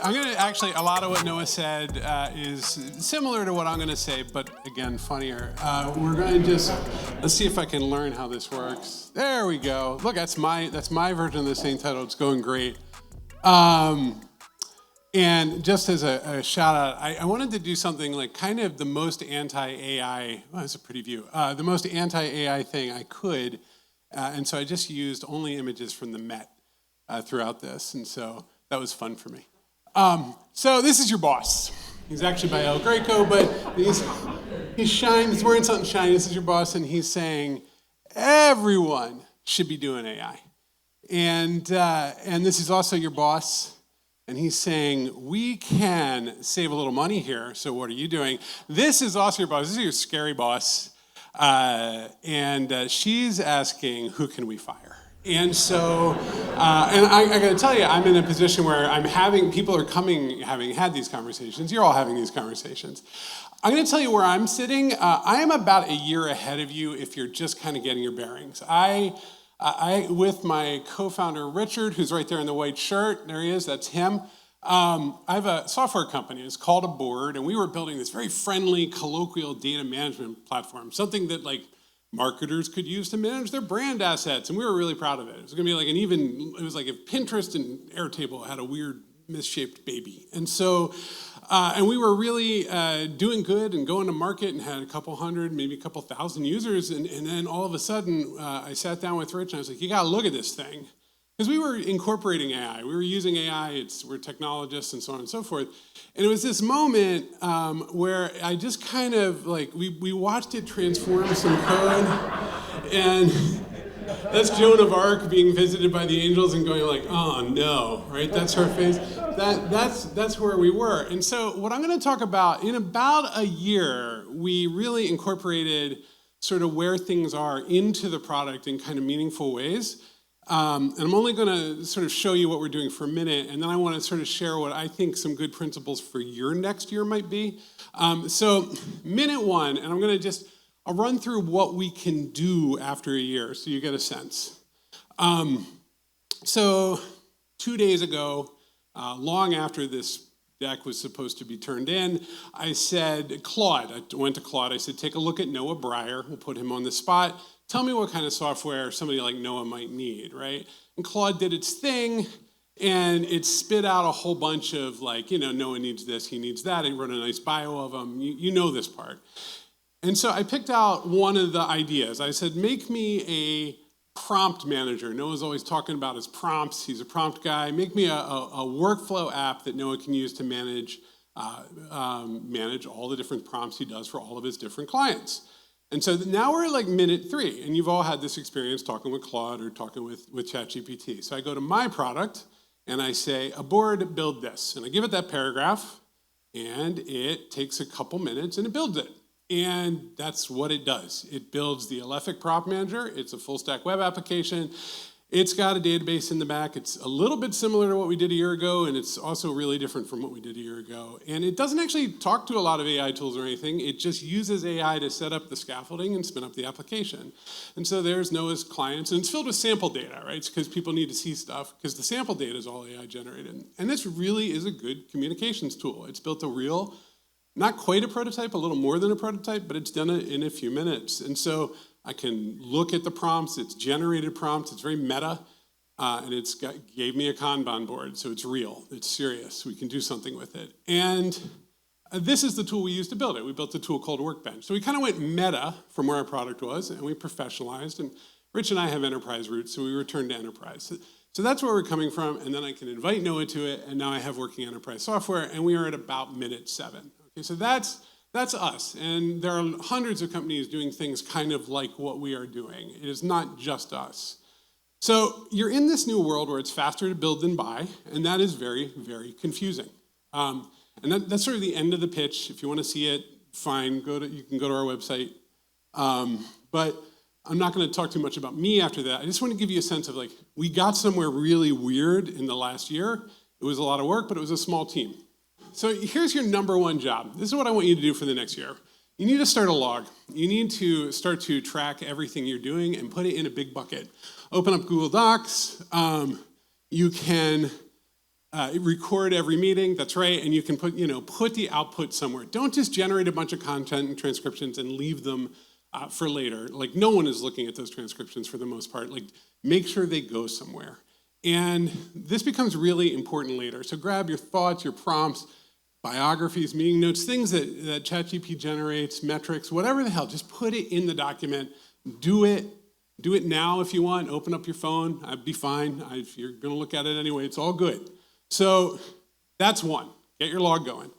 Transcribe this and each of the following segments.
I'm going to actually, a lot of what Noah said is similar to what I'm going to say, but again, funnier. We're going to let's see if I can learn how this works. There we go. Look, that's my version of this thing titled, It's Going Great. And just as a shout out, I wanted to do something like kind of the most anti-AI, well, that's a pretty view, the most anti-AI thing I could. And so I just used only images from the Met throughout this. And so that was fun for me. So this is your boss. He's actually by El Greco, but he's wearing something shiny. This is your boss, and he's saying everyone should be doing AI. And this is also your boss, and he's saying we can save a little money here. So what are you doing? This is also your boss. This is your scary boss, and she's asking, who can we fire? And so, and I got to tell you, I'm in a position where people are coming, having had these conversations. You're all having these conversations. I'm going to tell you where I'm sitting. I am about a year ahead of you if you're just kind of getting your bearings. I with my co-founder, Richard, who's right there in the white shirt, there he is, that's him. I have a software company. It's called A Board, and we were building this very friendly, colloquial data management platform, something that marketers could use to manage their brand assets, and we were really proud of it. It was going to be it was like if Pinterest and Airtable had a weird misshaped baby. And so, and we were really doing good and going to market and had a couple hundred, maybe a couple thousand users, and then all of a sudden, I sat down with Rich and I was like, you got to look at this thing. Because we were incorporating AI. We were using AI, we're technologists and so on and so forth. And it was this moment where I just kind of, we watched it transform some code. And that's Joan of Arc being visited by the angels and going oh no, right? That's her face. That's where we were. And so what I'm going to talk about, in about a year, we really incorporated sort of where things are into the product in kind of meaningful ways. And I'm only going to sort of show you what we're doing for a minute, and then I want to sort of share what I think some good principles for your next year might be. So minute one, and I'll run through what we can do after a year so you get a sense. So 2 days ago, long after this deck was supposed to be turned in, I said, Claude, I went to Claude, I said, take a look at Noah Breyer, we'll put him on the spot. Tell me what kind of software somebody like Noah might need, right? And Claude did its thing, and it spit out a whole bunch of Noah needs this, he needs that. It wrote a nice bio of him. You know this part. And so I picked out one of the ideas. I said, make me a prompt manager. Noah's always talking about his prompts. He's a prompt guy. Make me a workflow app that Noah can use to manage all the different prompts he does for all of his different clients. And so now we're at minute 3, and you've all had this experience talking with Claude or talking with ChatGPT. So I go to my product, and I say, A Board, build this. And I give it that paragraph, and it takes a couple minutes, and it builds it. And that's what it does. It builds the Alephic Prompt Manager. It's a full-stack web application. It's got a database in the back. It's a little bit similar to what we did a year ago, and it's also really different from what we did a year ago. And it doesn't actually talk to a lot of AI tools or anything. It just uses AI to set up the scaffolding and spin up the application. And so there's Noah's clients, and it's filled with sample data, right? It's because people need to see stuff, because the sample data is all AI generated. And this really is a good communications tool. It's built a real, not quite a prototype, a little more than a prototype, but it's done it in a few minutes. And so I can look at the prompts, it's generated prompts, it's very meta, and gave me a Kanban board, so it's real, it's serious, we can do something with it. And this is the tool we used to build it. We built a tool called Workbench. So we kind of went meta from where our product was, and we professionalized, and Rich and I have enterprise roots, so we returned to enterprise. So that's where we're coming from, and then I can invite Noah to it, and now I have working enterprise software, and we are at about minute 7. Okay, so that's us, and there are hundreds of companies doing things kind of like what we are doing. It is not just us. So you're in this new world where it's faster to build than buy, and that is very, very confusing. And that's sort of the end of the pitch. If you want to see it, fine, you can go to our website. But I'm not going to talk too much about me after that. I just want to give you a sense of we got somewhere really weird in the last year. It was a lot of work, but it was a small team. So here's your number one job. This is what I want you to do for the next year. You need to start a log. You need to start to track everything you're doing and put it in a big bucket. Open up Google Docs. You can record every meeting, that's right, and you can put the output somewhere. Don't just generate a bunch of content and transcriptions and leave them for later. Like, no one is looking at those transcriptions for the most part. Like, make sure they go somewhere. And this becomes really important later. So grab your thoughts, your prompts, biographies, meeting notes, things that ChatGPT generates, metrics, whatever the hell, just put it in the document. Do it now if you want. Open up your phone. I'd be fine. If you're going to look at it anyway, it's all good. So that's one. Get your log going.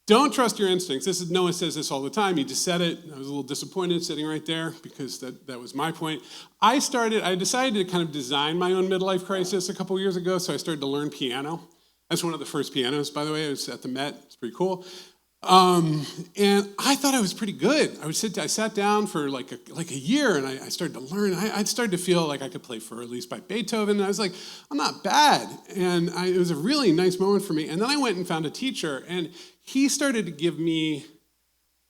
Don't trust your instincts. Noah says this all the time. He just said it. I was a little disappointed sitting right there because that was my point. I decided to kind of design my own midlife crisis a couple years ago, so I started to learn piano. That's one of the first pianos, by the way. It was at the Met. It's pretty cool. And I thought I was pretty good. I sat down for like a year, and I started to learn. I started to feel like I could play For Elise by Beethoven, and I was like, I'm not bad. And it was a really nice moment for me. And then I went and found a teacher, and he started to give me,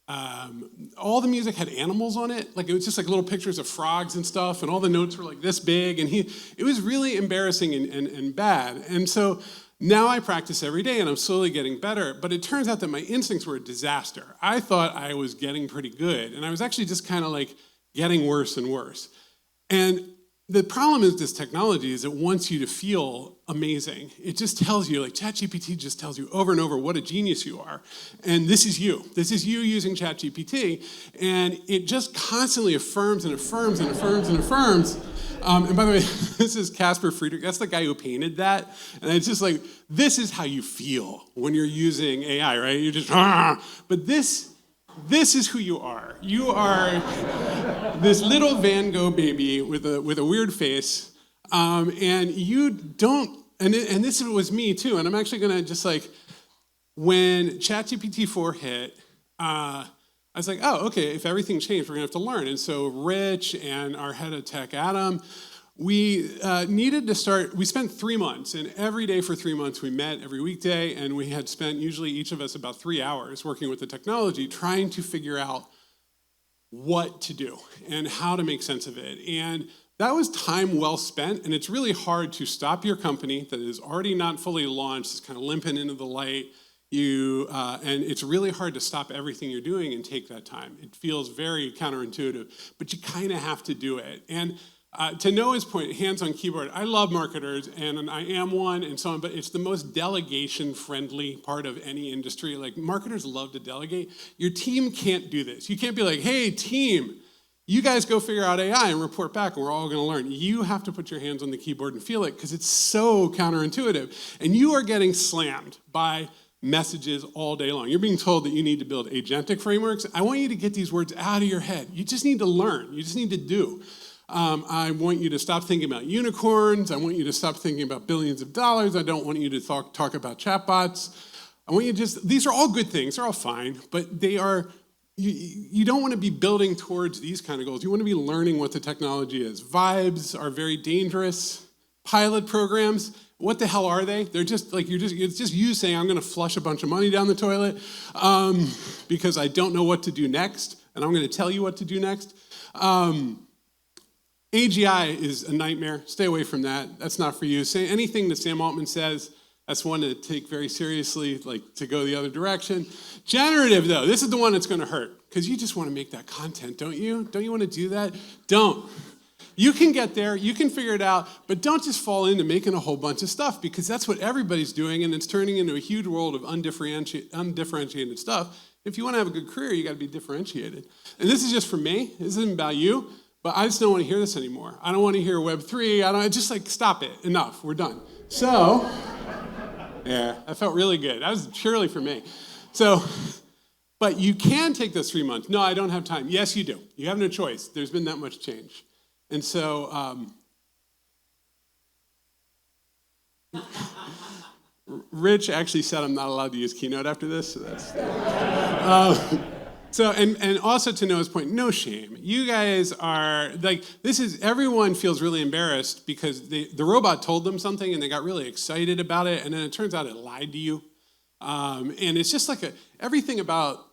all the music had animals on it. Like, it was just like little pictures of frogs and stuff, and all the notes were like this big, and it was really embarrassing and bad. And so now I practice every day, and I'm slowly getting better, but it turns out that my instincts were a disaster. I thought I was getting pretty good, and I was actually just kind of like getting worse and worse. And the problem is this technology is it wants you to feel amazing. It just tells you, like ChatGPT just tells you over and over what a genius you are. And this is you. This is you using ChatGPT, and it just constantly affirms and affirms and affirms and affirms. And by the way, this is Caspar Friedrich. That's the guy who painted that. And it's just like, this is how you feel when you're using AI, right? You're just, but this is who you are. You are this little Van Gogh baby with a weird face. And you don't, and this was me too. And I'm actually going to just like, when ChatGPT 4 hit, I was like, oh, okay, if everything changed, we're going to have to learn. And so Rich and our head of tech, Adam, we needed to start. We spent 3 months, and every day for 3 months we met every weekday, and we had spent usually each of us about 3 hours working with the technology, trying to figure out what to do and how to make sense of it. And that was time well spent, and it's really hard to stop your company that is already not fully launched, it's kind of limping into the light. And it's really hard to stop everything you're doing and take that time. It feels very counterintuitive, but you kind of have to do it. And to Noah's point, hands on keyboard, I love marketers, and I am one and so on, but it's the most delegation-friendly part of any industry. Like, marketers love to delegate. Your team can't do this. You can't be like, hey, team, you guys go figure out AI and report back, and we're all going to learn. You have to put your hands on the keyboard and feel it, because it's so counterintuitive. And you are getting slammed by messages all day long. You're being told that you need to build agentic frameworks. I want you to get these words out of your head. You just need to learn. You just need to do. I want you to stop thinking about unicorns. I want you to stop thinking about billions of dollars. I don't want you to talk about chatbots. I want you to these are all good things. They're all fine, but they are, you don't want to be building towards these kind of goals. You want to be learning what the technology is. Vibes are very dangerous. Pilot programs, what the hell are they? They're just like, it's just you saying, I'm going to flush a bunch of money down the toilet because I don't know what to do next, and I'm going to tell you what to do next. AGI is a nightmare. Stay away from that. That's not for you. Say anything that Sam Altman says, that's one to take very seriously, like to go the other direction. Generative, though, this is the one that's going to hurt, because you just want to make that content, don't you? Don't you want to do that? Don't. You can get there, you can figure it out, but don't just fall into making a whole bunch of stuff, because that's what everybody's doing, and it's turning into a huge world of undifferentiated stuff. If you want to have a good career, you got to be differentiated. And this is just for me. This isn't about you, but I just don't want to hear this anymore. I don't want to hear Web3. Just like, stop it. Enough. We're done. So, yeah, that felt really good. That was purely for me. So, but you can take those 3 months. No, I don't have time. Yes, you do. You have no choice. There's been that much change. And so, Rich actually said I'm not allowed to use Keynote after this. So that's so, and also to Noah's point, no shame. You guys are, like, everyone feels really embarrassed because the robot told them something and they got really excited about it, and then it turns out it lied to you. And it's just like everything about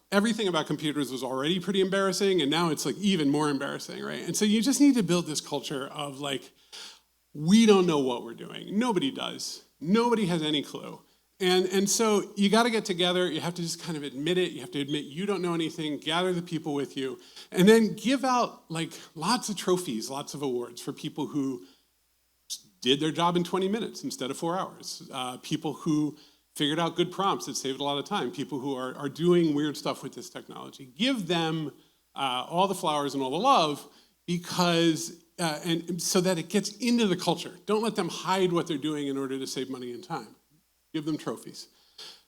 computers was already pretty embarrassing, and now it's like even more embarrassing, right? And so you just need to build this culture of like, we don't know what we're doing. Nobody does. Nobody has any clue. And so you got to get together. You have to just kind of admit it. You have to admit you don't know anything. Gather the people with you. And then give out like lots of trophies, lots of awards for people who did their job in 20 minutes instead of 4 hours. People who figured out good prompts that saved a lot of time. People who are doing weird stuff with this technology. Give them all the flowers and all the love because, and so that it gets into the culture. Don't let them hide what they're doing in order to save money and time. Give them trophies.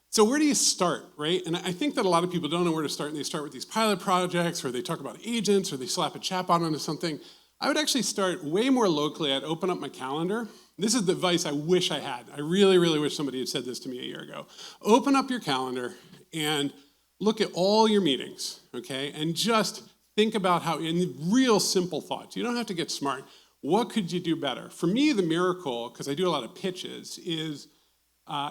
So where do you start, right? And I think that a lot of people don't know where to start, and they start with these pilot projects, or they talk about agents, or they slap a chatbot onto something. I would actually start way more locally. I'd open up my calendar. This is the advice I wish I had. I really, really wish somebody had said this to me a year ago. Open up your calendar and look at all your meetings, okay? And just think about how, in real simple thoughts, you don't have to get smart. What could you do better? For me, the miracle, because I do a lot of pitches, is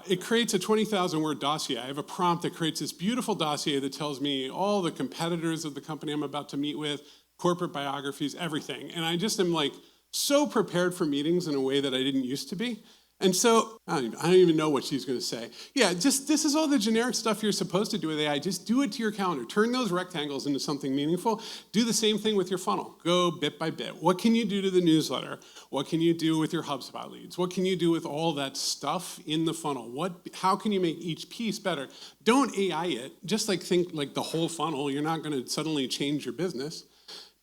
it creates a 20,000-word dossier. I have a prompt that creates this beautiful dossier that tells me all the competitors of the company I'm about to meet with, corporate biographies, everything. And I just am like so prepared for meetings in a way that I didn't used to be. And so, I don't even know what she's going to say. Yeah, just this is all the generic stuff you're supposed to do with AI. Just do it to your calendar. Turn those rectangles into something meaningful. Do the same thing with your funnel. Go bit by bit. What can you do to the newsletter? What can you do with your HubSpot leads? What can you do with all that stuff in the funnel? How can you make each piece better? Don't AI it. Just think like the whole funnel. You're not going to suddenly change your business.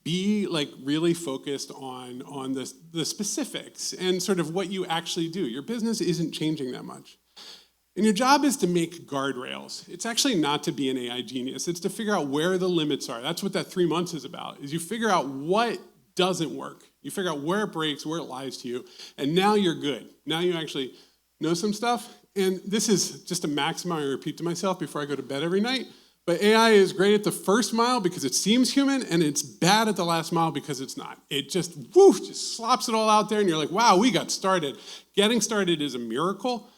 Be like really focused on the specifics and sort of what you actually do. Your business isn't changing that much. And your job is to make guardrails. It's actually not to be an AI genius. It's to figure out where the limits are. That's what that 3 months is about, is you figure out what doesn't work. You figure out where it breaks, where it lies to you, and now you're good. Now you actually know some stuff. And this is just a maximum I repeat to myself before I go to bed every night. But AI is great at the first mile because it seems human, and it's bad at the last mile because it's not. It just slops it all out there, and you're like, wow, we got started. Getting started is a miracle.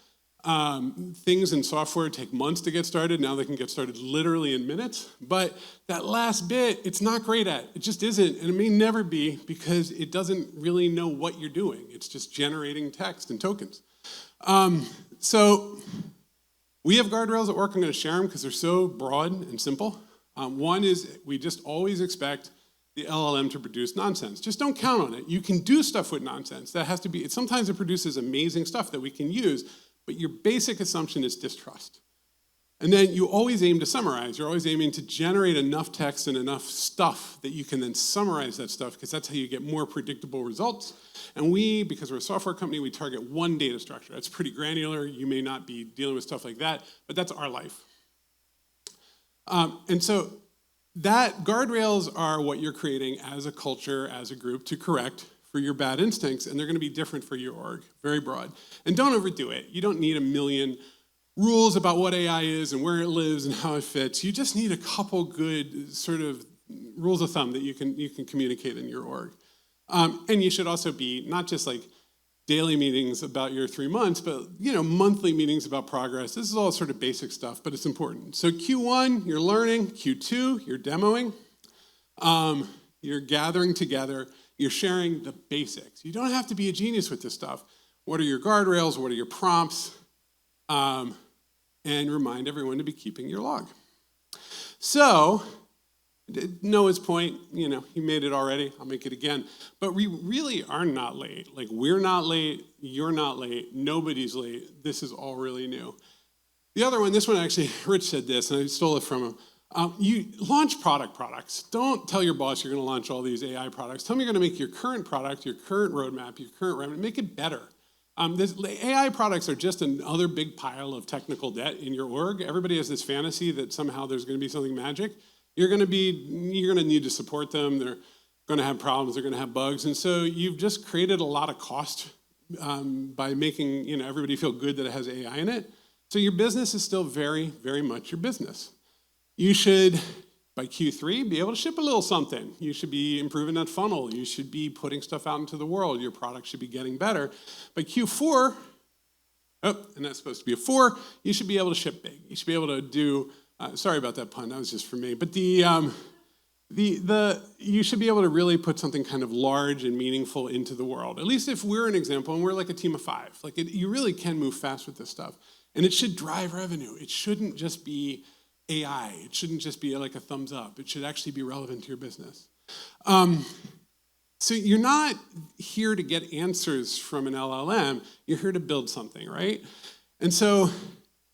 Things in software take months to get started. Now they can get started literally in minutes. But that last bit, it's not great at. It just isn't, and it may never be because it doesn't really know what you're doing. It's just generating text and tokens. So we have guardrails at work. I'm going to share them because they're so broad and simple. One is we just always expect the LLM to produce nonsense. Just don't count on it. You can do stuff with nonsense. That has to be, sometimes it produces amazing stuff that we can use, but your basic assumption is distrust. And then you always aim to summarize. You're always aiming to generate enough text and enough stuff that you can then summarize that stuff, because that's how you get more predictable results. And we, because we're a software company, we target one data structure. That's pretty granular. You may not be dealing with stuff like that, but that's our life. And so that guardrails are what you're creating as a culture, as a group, to correct for your bad instincts, and they're going to be different for your org, very broad. And don't overdo it. You don't need a million rules about what AI is and where it lives and how it fits. You just need a couple good sort of rules of thumb that you can communicate in your org. And you should also be not just like daily meetings about your 3 months, but monthly meetings about progress. This is all sort of basic stuff, but it's important. So Q1, you're learning. Q2, you're demoing. You're gathering together. You're sharing the basics. You don't have to be a genius with this stuff. What are your guardrails? What are your prompts? And remind everyone to be keeping your log. So, Noah's point, he made it already. I'll make it again. But we really are not late. Like, we're not late. You're not late. Nobody's late. This is all really new. The other one, this one actually, Rich said this, and I stole it from him. You launch products. Don't tell your boss you're going to launch all these AI products. Tell them you're going to make your current product, your current roadmap, your current revenue, make it better. AI products are just another big pile of technical debt in your org. Everybody has this fantasy that somehow there's going to be something magic. You're going to need to support them. They're going to have problems. They're going to have bugs. And so you've just created a lot of cost by making everybody feel good that it has AI in it. So your business is still very, very much your business. You should, by Q3, be able to ship a little something. You should be improving that funnel. You should be putting stuff out into the world. Your product should be getting better. By Q4, and that's supposed to be a 4, you should be able to ship big. You should be able to do, sorry about that pun, that was just for me. But You should be able to really put something kind of large and meaningful into the world. At least if we're an example and we're like a team of 5. Like you really can move fast with this stuff. And it should drive revenue. It shouldn't just be AI. It shouldn't just be like a thumbs up. It should actually be relevant to your business. So you're not here to get answers from an LLM. You're here to build something, right? And so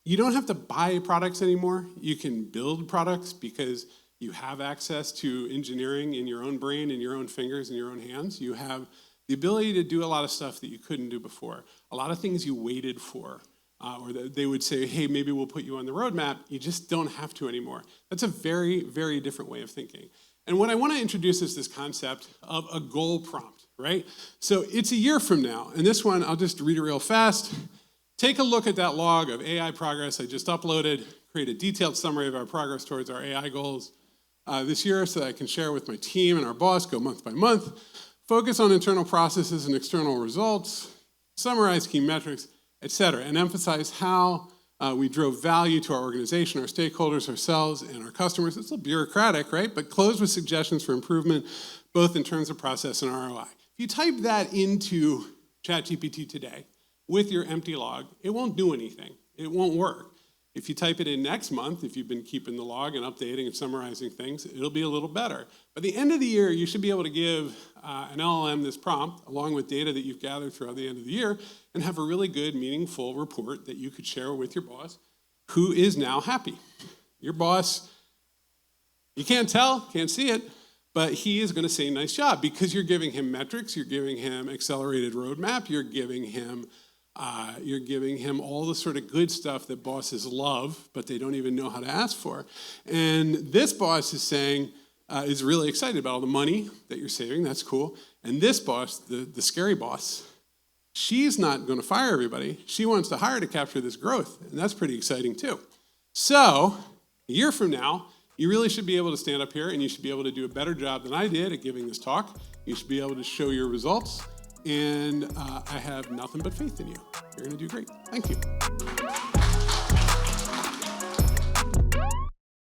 you don't have to buy products anymore. You can build products because you have access to engineering in your own brain, in your own fingers, in your own hands. You have the ability to do a lot of stuff that you couldn't do before. A lot of things you waited for, or they would say, hey, maybe we'll put you on the roadmap. You just don't have to anymore. That's a very, very different way of thinking. And what I want to introduce is this concept of a goal prompt, right? So it's a year from now, and this one, I'll just read it real fast. Take a look at that log of AI progress I just uploaded, create a detailed summary of our progress towards our AI goals this year so that I can share with my team and our boss, go month by month, focus on internal processes and external results, summarize key metrics, et cetera, and emphasize how we drove value to our organization, our stakeholders, ourselves, and our customers. It's a little bureaucratic, right? But close with suggestions for improvement, both in terms of process and ROI. If you type that into ChatGPT today with your empty log, it won't do anything. It won't work. If you type it in next month, if you've been keeping the log and updating and summarizing things, it'll be a little better. By the end of the year, you should be able to give an LLM this prompt, along with data that you've gathered throughout the end of the year, and have a really good, meaningful report that you could share with your boss, who is now happy. Your boss, you can't tell, can't see it, but he is going to say, nice job, because you're giving him metrics, you're giving him accelerated roadmap, you're giving him all the sort of good stuff that bosses love, but they don't even know how to ask for. And this boss is saying, is really excited about all the money that you're saving. That's cool. And this boss, the scary boss, she's not going to fire everybody. She wants to hire to capture this growth. And that's pretty exciting too. So a year from now, you really should be able to stand up here and you should be able to do a better job than I did at giving this talk. You should be able to show your results. And I have nothing but faith in you. You're going to do great. Thank you.